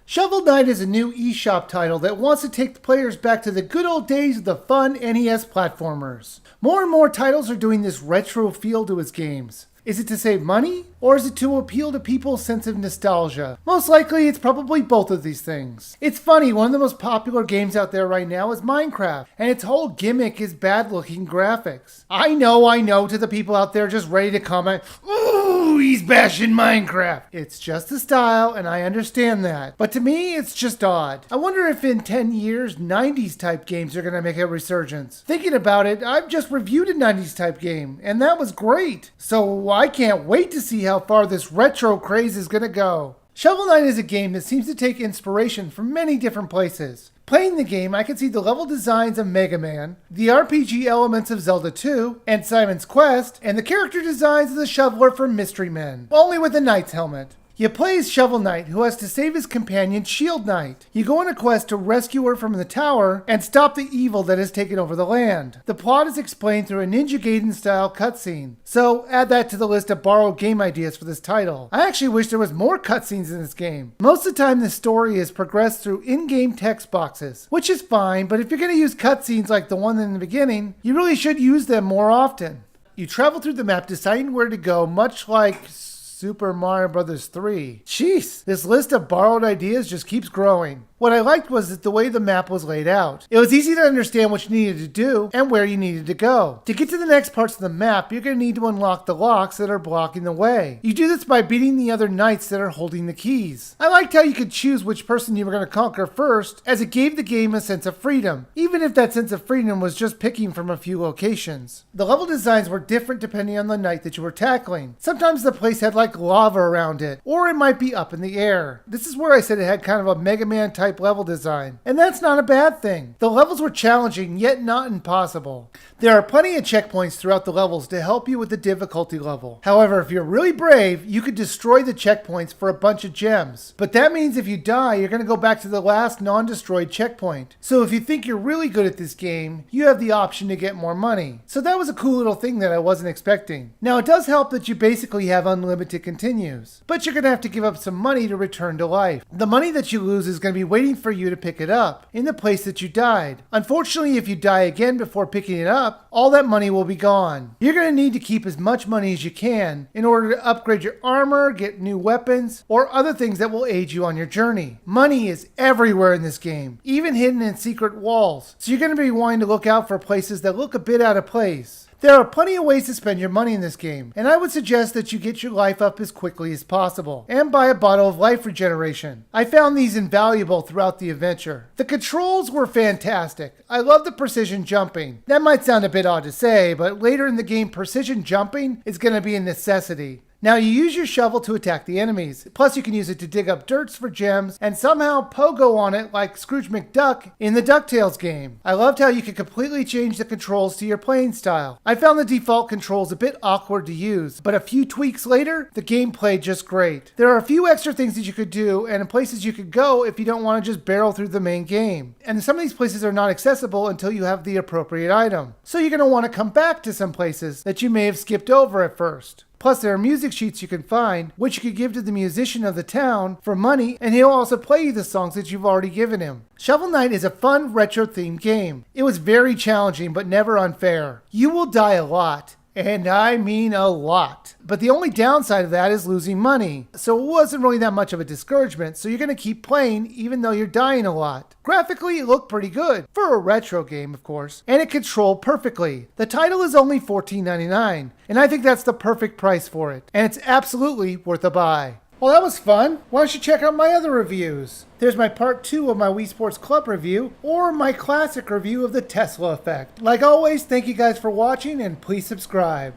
Shovel Knight is a new eShop title that wants to take the players back to the good old days of the fun NES platformers. More and more titles are doing this retro feel to its games. Is it to save money, or is it to appeal to people's sense of nostalgia? Most likely, it's probably both of these things. It's funny, one of the most popular games out there right now is Minecraft, and its whole gimmick is bad-looking graphics. I know, to the people out there just ready to comment, "Ooh, he's bashing Minecraft." It's just a style, and I understand that. But to me, it's just odd. I wonder if in 10 years, 90s type games are going to make a resurgence. Thinking about it, I've just reviewed a 90s type game, and that was great. So I can't wait to see how far this retro craze is going to go. Shovel Knight is a game that seems to take inspiration from many different places. Playing the game, I can see the level designs of Mega Man, the RPG elements of Zelda 2, and Simon's Quest, and the character designs of the Shoveler from Mystery Men, only with a knight's helmet. You play as Shovel Knight, who has to save his companion Shield Knight. You go on a quest to rescue her from the tower and stop the evil that has taken over the land. The plot is explained through a Ninja Gaiden-style cutscene, so add that to the list of borrowed game ideas for this title. I actually wish there was more cutscenes in this game. Most of the time, the story is progressed through in-game text boxes, which is fine, but if you're going to use cutscenes like the one in the beginning, you really should use them more often. You travel through the map deciding where to go, much like Super Mario Bros. 3. Jeez, this list of borrowed ideas just keeps growing. What I liked was that the way the map was laid out. It was easy to understand what you needed to do and where you needed to go. To get to the next parts of the map, you're going to need to unlock the locks that are blocking the way. You do this by beating the other knights that are holding the keys. I liked how you could choose which person you were going to conquer first, as it gave the game a sense of freedom, even if that sense of freedom was just picking from a few locations. The level designs were different depending on the knight that you were tackling. Sometimes the place had like lava around it, or it might be up in the air. This is where I said it had kind of a Mega Man type level design, and that's not a bad thing. The levels were challenging, yet not impossible. There are plenty of checkpoints throughout the levels to help you with the difficulty level. However, if you're really brave, you could destroy the checkpoints for a bunch of gems. But that means if you die, you're going to go back to the last non-destroyed checkpoint. So if you think you're really good at this game, you have the option to get more money. So that was a cool little thing that I wasn't expecting. Now it does help that you basically have unlimited continues, but you're going to have to give up some money to return to life. The money that you lose is going to be waiting for you to pick it up in the place that you died. Unfortunately, if you die again before picking it up, all that money will be gone. You're going to need to keep as much money as you can in order to upgrade your armor, get new weapons, or other things that will aid you on your journey. Money is everywhere in this game, even hidden in secret walls, so you're going to be wanting to look out for places that look a bit out of place. There are plenty of ways to spend your money in this game, and I would suggest that you get your life up as quickly as possible, and buy a bottle of life regeneration. I found these invaluable throughout the adventure. The controls were fantastic. I love the precision jumping. That might sound a bit odd to say, but later in the game, precision jumping is going to be a necessity. Now you use your shovel to attack the enemies, plus you can use it to dig up dirts for gems and somehow pogo on it like Scrooge McDuck in the DuckTales game. I loved how you could completely change the controls to your playing style. I found the default controls a bit awkward to use, but a few tweaks later, the game played just great. There are a few extra things that you could do and places you could go if you don't want to just barrel through the main game. And some of these places are not accessible until you have the appropriate item. So you're going to want to come back to some places that you may have skipped over at first. Plus, there are music sheets you can find, which you could give to the musician of the town for money, and he'll also play you the songs that you've already given him. Shovel Knight is a fun, retro-themed game. It was very challenging, but never unfair. You will die a lot. And I mean a lot. But the only downside of that is losing money. So it wasn't really that much of a discouragement, so you're going to keep playing even though you're dying a lot. Graphically, it looked pretty good. For a retro game, of course. And it controlled perfectly. The title is only $14.99, and I think that's the perfect price for it. And it's absolutely worth a buy. Well, that was fun. Why don't you check out my other reviews? There's my part 2 of my Wii Sports Club review, or my classic review of the Tesla effect. Like always, thank you guys for watching, and please subscribe.